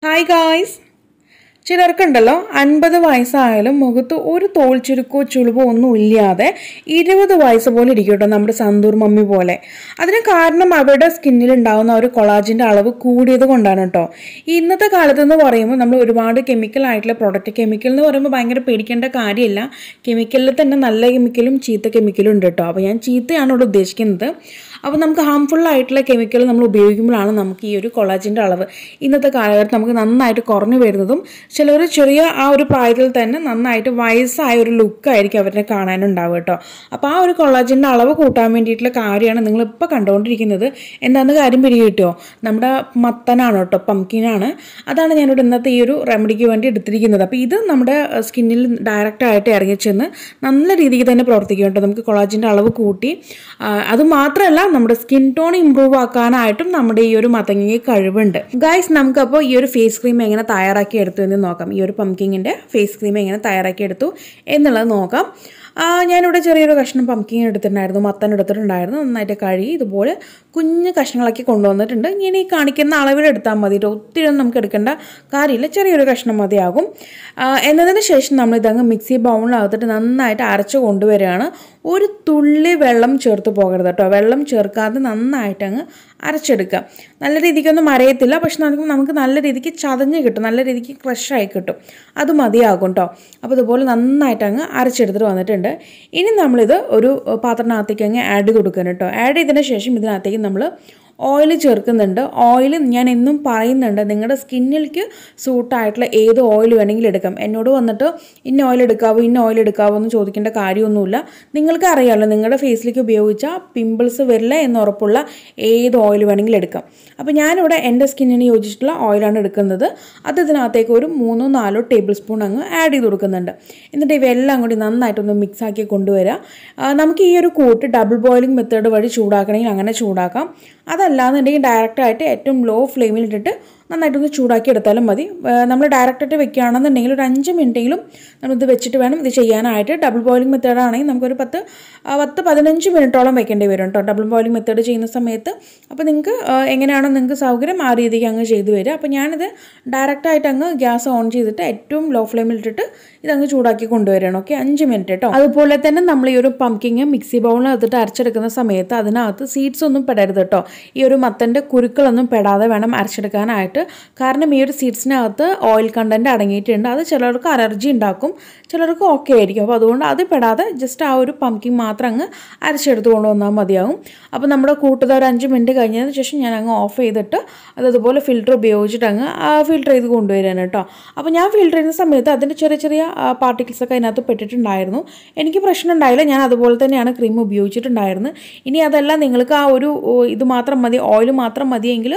Hi guys! ചിലർക്കുണ്ടല്ലോ 50 വയസ്സായാലും മുഖത്ത് ഒരു തോൾ ചുരുക്കോ ചുളിവോ ഒന്നും ഇല്ലാതെ 20 വയസ്സ് പോലെ ഇരിക്കും കേട്ടോ, നമ്മുടെ സന്തൂർ മമ്മി പോലെ. അതിന് കാരണം അവരുടെ സ്കിന്നിൽ ഉണ്ടാകുന്ന ഒരു കൊളാജിൻ്റെ അളവ് കൂടിയത് കൊണ്ടാണ് കേട്ടോ. ഇന്നത്തെ കാലത്ത് എന്ന് പറയുമ്പോൾ നമ്മൾ ഒരുപാട് കെമിക്കൽ ആയിട്ടുള്ള പ്രൊഡക്റ്റ്, കെമിക്കൽ എന്ന് പറയുമ്പോൾ ഭയങ്കര പേടിക്കേണ്ട കാര്യമില്ല. കെമിക്കലിൽ തന്നെ നല്ല കെമിക്കലും ചീത്ത കെമിക്കലും ഉണ്ട് കേട്ടോ. അപ്പോൾ ഞാൻ ചീത്തയാണ് ഇവിടെ ഉദ്ദേശിക്കുന്നത്. അപ്പോൾ നമുക്ക് ഹാംഫുൾ ആയിട്ടുള്ള കെമിക്കൽ നമ്മൾ ഉപയോഗിക്കുമ്പോഴാണ് നമുക്ക് ഈ ഒരു കൊളാജിൻ്റെ അളവ് ഇന്നത്തെ കാലഘട്ടത്തിൽ നമുക്ക് നന്നായിട്ട് കുറഞ്ഞു വരുന്നതും. ചിലർ ചെറിയ ആ ഒരു പ്രായത്തിൽ തന്നെ നന്നായിട്ട് വയസ്സായ ഒരു ലുക്കായിരിക്കും അവരെ കാണാനുണ്ടാവുക കേട്ടോ. അപ്പോൾ ആ ഒരു കൊളാജിൻ്റെ അളവ് കൂട്ടാൻ വേണ്ടിയിട്ടുള്ള കാര്യമാണ് നിങ്ങളിപ്പോൾ കണ്ടുകൊണ്ടിരിക്കുന്നത്. എന്താണെന്ന് കാര്യം പിടികിട്ടോ, നമ്മുടെ മത്തനാണ് കേട്ടോ, പംകിനാണ്. അതാണ് ഞാനിവിടെ ഇന്നത്തെ ഈ ഒരു റെമഡിക്ക് വേണ്ടി എടുത്തിരിക്കുന്നത്. അപ്പോൾ ഇത് നമ്മുടെ സ്കിന്നിൽ ഡയറക്റ്റായിട്ട് ഇറങ്ങിച്ചെന്ന് നല്ല രീതിക്ക് തന്നെ പ്രവർത്തിക്കും കേട്ടോ. നമുക്ക് കൊളാജിൻ്റെ അളവ് കൂട്ടി, അതുമാത്രമല്ല നമ്മുടെ സ്കിൻ ടോൺ ഇമ്പ്രൂവ് ആക്കാനായിട്ടും നമ്മുടെ ഈ ഒരു മത്തങ്ങയ്ക്ക് കഴിവുണ്ട്. ഗൈസ്, നമുക്കപ്പോൾ ഈ ഒരു ഫേസ് ക്രീം എങ്ങനെ തയ്യാറാക്കി എടുത്തു എന്ന് നോക്കാം. ഈ ഒരു പംകിങ്ങിൻ്റെ ഫേസ് ക്രീം എങ്ങനെ തയ്യാറാക്കി എടുത്തു എന്നുള്ളത് നോക്കാം. ഞാനിവിടെ ചെറിയൊരു കഷ്ണം പംകിങ് എടുത്തിട്ടുണ്ടായിരുന്നു, മത്തൻ എടുത്തിട്ടുണ്ടായിരുന്നു. നന്നായിട്ട് കഴുകി ഇതുപോലെ കുഞ്ഞ് കഷ്ണങ്ങളാക്കി കൊണ്ടുവന്നിട്ടുണ്ട്. ഇങ്ങനെ ഈ കാണിക്കുന്ന അളവിലെടുത്താൽ മതി, ഒത്തിരി ഒന്നും നമുക്ക് എടുക്കേണ്ട കാര്യമില്ല, ചെറിയൊരു കഷ്ണം മതിയാകും. എന്നതിന് ശേഷം നമ്മളിതങ്ങ് മിക്സി ബൗളിനകത്തിട്ട് നന്നായിട്ട് അരച്ച് കൊണ്ടുവരികയാണ്. ഒരു തുള്ളി വെള്ളം ചേർത്ത് പോകരുത് കേട്ടോ. വെള്ളം ചേർക്കാതെ നന്നായിട്ട് അങ്ങ് അരച്ചെടുക്കുക. നല്ല രീതിക്കൊന്നും അരയത്തില്ല, പക്ഷെ നമുക്ക് നല്ല രീതിക്ക് ചതഞ്ഞ് കിട്ടും, നല്ല രീതിക്ക് ക്രഷായി കിട്ടും. അത് മതിയാകും കേട്ടോ. അപ്പോൾ ഇതുപോലെ നന്നായിട്ട് അങ്ങ് അരച്ചെടുത്തിട്ട് വന്നിട്ടുണ്ട്. ഇനി നമ്മളിത് ഒരു പാത്രത്തിനകത്തേക്ക് അങ്ങ് ആഡ് ചെയ്ത് കൊടുക്കണം കേട്ടോ. ആഡ് ചെയ്തതിന് ശേഷം ഇതിനകത്തേക്ക് നമ്മൾ ഓയിൽ ചേർക്കുന്നുണ്ട്. ഓയിൽ ഞാൻ എന്നും പറയുന്നുണ്ട്, നിങ്ങളുടെ സ്കിന്നിലേക്ക് സൂട്ടായിട്ടുള്ള ഏത് ഓയിൽ വേണമെങ്കിലും എടുക്കാം. എന്നോട് വന്നിട്ട് ഇന്ന ഓയിൽ എടുക്കാവോ ഇന്ന ഓയിൽ എടുക്കാവോ എന്ന് ചോദിക്കേണ്ട കാര്യമൊന്നുമില്ല. നിങ്ങൾക്ക് അറിയാമല്ലോ, നിങ്ങളുടെ ഫേസിലേക്ക് ഉപയോഗിച്ചാൽ പിമ്പിൾസ് വരില്ല എന്നുറപ്പുള്ള ഏത് ഓയിൽ വേണമെങ്കിലും എടുക്കാം. അപ്പോൾ ഞാനിവിടെ എൻ്റെ സ്കിന്നിന് യോജിച്ചിട്ടുള്ള ഓയിലാണ് എടുക്കുന്നത്. അത് ഇതിനകത്തേക്ക് ഒരു 3-4 ടേബിൾ സ്പൂൺ അങ്ങ് ആഡ് ചെയ്ത് കൊടുക്കുന്നുണ്ട്. എന്നിട്ട് ഇവയെല്ലാം കൂടി നന്നായിട്ടൊന്ന് മിക്സാക്കി കൊണ്ടുവരിക. നമുക്ക് ഈ ഒരു കൂട്ട് ഡബിൾ ബോയിലിംഗ് മെത്തേഡ് വഴി ചൂടാക്കണമെങ്കിൽ അങ്ങനെ ചൂടാക്കാം. അതല്ലാന്നുണ്ടെങ്കിൽ ഡയറക്റ്റായിട്ട് ഏറ്റവും ലോ ഫ്ലെയിമിലിട്ടിട്ട് നന്നായിട്ടൊന്ന് ചൂടാക്കി എടുത്താലും മതി. നമ്മൾ ഡയറക്റ്റായിട്ട് വെക്കുകയാണെന്നുണ്ടെങ്കിൽ ഒരു 5 മിനിറ്റെങ്കിലും നമ്മളിത് വെച്ചിട്ട് വേണം ഇത് ചെയ്യാനായിട്ട്. ഡബിൾ ബോയിലിംഗ് മെത്തേഡാണെങ്കിൽ നമുക്കൊരു 10-15 മിനിറ്റോളം വെക്കേണ്ടി വരും കേട്ടോ, ഡബിൾ ബോയിലിംഗ് മെത്തേഡ് ചെയ്യുന്ന സമയത്ത്. അപ്പോൾ നിങ്ങൾക്ക് എങ്ങനെയാണോ നിങ്ങൾക്ക് സൗകര്യം ആ രീതിക്ക് അങ്ങ് ചെയ്തു വരിക. അപ്പോൾ ഞാനിത് ഡയറക്റ്റായിട്ട് അങ്ങ് ഗ്യാസ് ഓൺ ചെയ്തിട്ട് ഏറ്റവും ലോ ഫ്ലെയിമിലിട്ടിട്ട് ഇതങ്ങ് ചൂടാക്കി കൊണ്ടുവരികയാണ്. ഓക്കെ, 5 മിനിറ്റ് കേട്ടോ. അതുപോലെ തന്നെ നമ്മൾ ഈ ഒരു പംകിങ് മിക്സി ബൗളിനകത്തിട്ട് അരച്ചെടുക്കുന്ന സമയത്ത് അതിനകത്ത് സീഡ്സ് ഒന്നും പെടരുത് കേട്ടോ. ഈ ഒരു മത്തൻ്റെ കുരുക്കളൊന്നും പെടാതെ വേണം അരച്ചെടുക്കാനായിട്ട്. കാരണം ഈ ഒരു സീഡ്സിനകത്ത് ഓയിൽ കണ്ടൻറ്റ് അടങ്ങിയിട്ടുണ്ട്. അത് ചിലർക്ക് അലർജി ഉണ്ടാക്കും, ചിലർക്ക് ഓക്കെ ആയിരിക്കും. അപ്പോൾ അതുകൊണ്ട് അത് പെടാതെ ജസ്റ്റ് ആ ഒരു പംകിങ് മാത്രം അങ്ങ് അരച്ചെടുത്ത് കൊണ്ടുവന്നാൽ മതിയാകും. അപ്പോൾ നമ്മുടെ കൂട്ടത് ഒരു 5 മിനിറ്റ് കഴിഞ്ഞതിന് ശേഷം ഞാൻ അങ്ങ് ഓഫ് ചെയ്തിട്ട് അതുപോലെ ഫിൽറ്റർ ഉപയോഗിച്ചിട്ട് അങ്ങ് ഫിൽറ്റർ ചെയ്ത് കൊണ്ടുവരാൻ കേട്ടോ. അപ്പോൾ ഞാൻ ഫിൽറ്റർ ചെയ്യുന്ന സമയത്ത് അതിൻ്റെ ചെറിയ ചെറിയ പാർട്ടിക്കിൾസൊക്കെ അതിനകത്ത് പെട്ടിട്ടുണ്ടായിരുന്നു. എനിക്ക് പ്രശ്നം ഉണ്ടായില്ല, ഞാൻ അതുപോലെ തന്നെയാണ് ക്രീം ഉപയോഗിച്ചിട്ടുണ്ടായിരുന്നത്. ഇനി അതെല്ലാം നിങ്ങൾക്ക് ആ ഒരു ഇത് മാത്രം മതി, ഓയിൽ മാത്രം മതിയെങ്കിൽ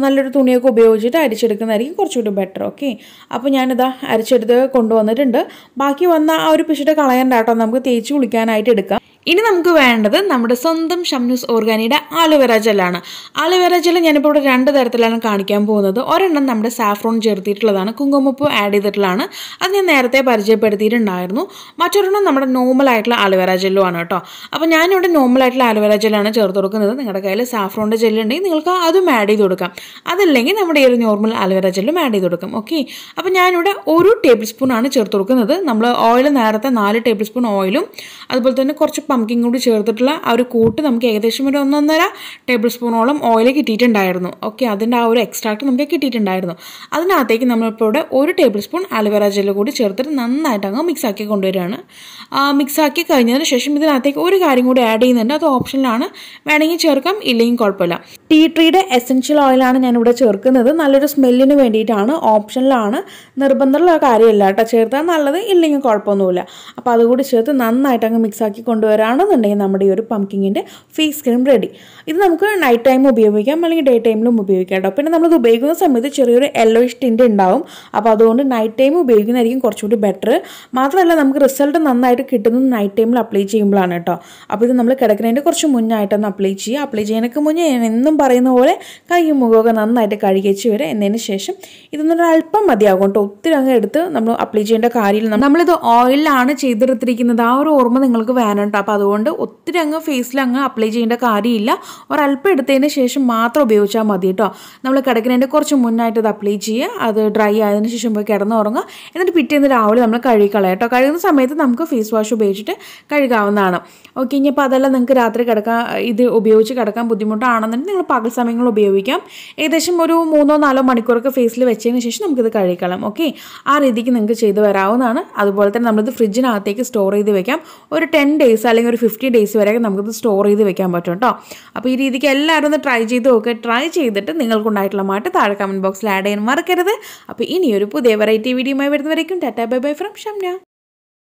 നല്ലൊരു തുണിയൊക്കെ ഉപയോഗിച്ചിട്ട് അരിച്ചെടുക്കുന്നതായിരിക്കും കുറച്ചുകൂടി ബെറ്റർ. ഓക്കെ, അപ്പോൾ ഞാനിതാ അരിച്ചെടുത്ത് കൊണ്ടുവന്നിട്ടുണ്ട്. ബാക്കി വന്ന ആ ഒരു പിശുടെ കളയണ്ട കേട്ടോ, നമുക്ക് തേച്ച് കുളിക്കാനായിട്ട് എടുക്കാം. ഇനി നമുക്ക് വേണ്ടത് നമ്മുടെ സ്വന്തം ഷംനൂസ് ഓർഗാനിയുടെ ആലോവേര ജെല്ലാണ്. ആലോവേര ജെല്ല് ഞാനിപ്പോൾ ഇവിടെ 2 തരത്തിലാണ് കാണിക്കാൻ പോകുന്നത്. ഒരെണ്ണം നമ്മുടെ സാഫ്രോൺ ചേർത്തിട്ടുള്ളതാണ്, കുങ്കുമപ്പൂ ആഡ് ചെയ്തിട്ടുള്ളതാണ്, അത് ഞാൻ നേരത്തെ പരിചയപ്പെടുത്തിയിട്ടുണ്ടായിരുന്നു. മറ്റൊരെണ്ണം നമ്മുടെ നോർമൽ ആയിട്ടുള്ള ആലോവേര ജെല്ലും ആണ് കേട്ടോ. അപ്പോൾ ഞാനിവിടെ നോർമൽ ആയിട്ടുള്ള ആലോവേര ജെല്ലാണ് ചേർത്ത് കൊടുക്കുന്നത്. നിങ്ങളുടെ കയ്യിൽ സാഫ്രോണിൻ്റെ ജെല്ലുണ്ടെങ്കിൽ നിങ്ങൾക്ക് അതും ആഡ് ചെയ്ത് കൊടുക്കാം, അതല്ലെങ്കിൽ നമ്മുടെ ഈ ഒരു നോർമൽ ആലോവേര ജെല്ലും ആഡ് ചെയ്ത് കൊടുക്കാം. ഓക്കെ, അപ്പോൾ ഞാനിവിടെ 1 ടേബിൾ സ്പൂൺ ആണ് ചേർത്ത് കൊടുക്കുന്നത്. നമ്മൾ ഓയിൽ നേരത്തെ 4 ടേബിൾ സ്പൂൺ ഓയിലും അതുപോലെ തന്നെ കുറച്ച് പംകിൻ കൂടി ചേർത്തിട്ടുള്ള ആ ഒരു കൂട്ട് നമുക്ക് ഏകദേശം ഒരു 1.5 ടേബിൾ സ്പൂണോളം ഓയിൽ കിട്ടിയിട്ടുണ്ടായിരുന്നു. ഓക്കെ, അതിൻ്റെ ആ ഒരു എക്സ്ട്രാക്ട് നമുക്ക് കിട്ടിയിട്ടുണ്ടായിരുന്നു. അതിനകത്തേക്ക് നമ്മളിപ്പോൾ ഇവിടെ 1 ടേബിൾ സ്പൂൺ ആലോവേര ജെല്ല് കൂടി ചേർത്തിട്ട് നന്നായിട്ട് അങ്ങ് മിക്സാക്കി കൊണ്ടുവരികയാണ്. മിക്സാക്കി കഴിഞ്ഞതിന് ശേഷം ഇതിനകത്തേക്ക് ഒരു കാര്യം കൂടി ആഡ് ചെയ്യുന്നുണ്ട്, അത് ഓപ്ഷനിലാണ്, വേണമെങ്കിൽ ചേർക്കാം, ഇല്ലെങ്കിൽ കുഴപ്പമില്ല. ടീ ട്രീയുടെ എസെൻഷ്യൽ ഓയിലാണ് ഞാനിവിടെ ചേർക്കുന്നത്. നല്ലൊരു സ്മെല്ലിന് വേണ്ടിയിട്ടാണ്, ഓപ്ഷനിലാണ്, നിർബന്ധമുള്ള കാര്യമില്ല കേട്ടോ. ചേർത്താൽ നല്ലത്, ഇല്ലെങ്കിൽ കുഴപ്പമൊന്നുമില്ല. അപ്പോൾ അതുകൂടി ചേർത്ത് നന്നായിട്ട് അങ്ങ് മിക്സാക്കി കൊണ്ടുവരാണെന്നുണ്ടെങ്കിൽ നമ്മുടെ ഈ ഒരു പംകിങ്ങിൻ്റെ ഫേസ് ക്രീം റെഡി. ഇത് നമുക്ക് നൈറ്റ് ടൈം ഉപയോഗിക്കാം, അല്ലെങ്കിൽ ഡേ ടൈമിലും ഉപയോഗിക്കാം കേട്ടോ. പിന്നെ നമ്മളിത് ഉപയോഗിക്കുന്ന സമയത്ത് ചെറിയൊരു യെല്ലോയിഷ് ടിൻ്റ് ഉണ്ടാവും. അപ്പോൾ അതുകൊണ്ട് നൈറ്റ് ടൈം ഉപയോഗിക്കുന്നതായിരിക്കും കുറച്ചുകൂടി ബെറ്റർ. മാത്രമല്ല നമുക്ക് റിസൾട്ട് നന്നായിട്ട് കിട്ടുന്നത് നൈറ്റ് ടൈമിൽ അപ്ലൈ ചെയ്യുമ്പോഴാണ് കേട്ടോ. അപ്പോൾ ഇത് നമ്മൾ കിടക്കുന്നതിൻ്റെ കുറച്ച് മുന്നായിട്ടൊന്ന് അപ്ലൈ ചെയ്യുക. അപ്ലൈ ചെയ്യാനൊക്കെ മുന്നേ ഞാൻ എന്നും പറയുന്ന പോലെ കൈയും മുഖമൊക്കെ നന്നായിട്ട് കഴുകിച്ച് വരെ എന്നതിന് ശേഷം ഇതൊന്നൊരു അല്പം മതിയാകും കേട്ടോ. ഒത്തിരി അങ്ങ് എടുത്ത് നമ്മൾ അപ്ലൈ ചെയ്യേണ്ട കാര്യമില്ല. നമ്മളിത് ഓയിലാണ് ചെയ്തെടുത്തിരിക്കുന്നത്, ആ ഒരു ഓർമ്മ നിങ്ങൾക്ക് വേണം കേട്ടോ. അപ്പോൾ അതുകൊണ്ട് ഒത്തിരി അങ്ങ് ഫേസിൽ അങ്ങ് അപ്ലൈ ചെയ്യേണ്ട കാര്യമില്ല. ഒരല്പം എടുത്തതിന് ശേഷം മാത്രം ഉപയോഗിച്ചാൽ മതി കേട്ടോ. നമ്മൾ കിടക്കുന്നതിൻ്റെ കുറച്ച് മുന്നായിട്ട് ഇത് അപ്ലൈ ചെയ്യുക. അത് ഡ്രൈ ആയതിനു ശേഷം പോയി കിടന്നുറങ്ങുക. എന്നിട്ട് പിറ്റേന്ന് രാവിലെ നമ്മൾ കഴുകിക്കളയാം കേട്ടോ. കഴുകുന്ന സമയത്ത് നമുക്ക് ഫേസ് വാഷ് ഉപയോഗിച്ചിട്ട് കഴുകാവുന്നതാണ്. ഓക്കെ, ഇനിയിപ്പോൾ അതെല്ലാം നിങ്ങൾക്ക് രാത്രി ഇത് ഉപയോഗിച്ച് കിടക്കാൻ ബുദ്ധിമുട്ടാണെന്നുണ്ടെങ്കിൽ നിങ്ങൾ പകൽ സമയങ്ങളിൽ ഉപയോഗിക്കാം. ഏകദേശം ഒരു 3-4 മണിക്കൂറൊക്കെ ഫേസിൽ വെച്ചതിന് ശേഷം നമുക്കിത് കഴുകിക്കളയാം. ഓക്കെ, ആ രീതിക്ക് നിങ്ങൾക്ക് ചെയ്ത് വരാവുന്നതാണ്. അതുപോലെ തന്നെ നമ്മളിത് ഫ്രിഡ്ജിനകത്തേക്ക് സ്റ്റോർ ചെയ്ത് വെക്കാം. ഒരു 10 ഡേയ്സ് അല്ലെങ്കിൽ ഒരു 50 ഡേയ്സ് വരെയൊക്കെ നമുക്കിത് സ്റ്റോർ ചെയ്ത് വെക്കാൻ പറ്റും കേട്ടോ. അപ്പോൾ ഈ രീതിക്ക് എല്ലാവരും ഒന്ന് ട്രൈ ചെയ്ത് നോക്കുക. ട്രൈ ചെയ്തിട്ട് നിങ്ങൾക്കുണ്ടായിട്ടുള്ള മാറ്റം താഴെ കമൻറ്റ് ബോക്സിൽ ആഡ് ചെയ്യാൻ മറക്കരുത്. അപ്പോൾ ഇനിയൊരു പുതിയ വെറൈറ്റി വീഡിയോയുമായി വരുന്നവരേക്കും tata bye bye from Shamna.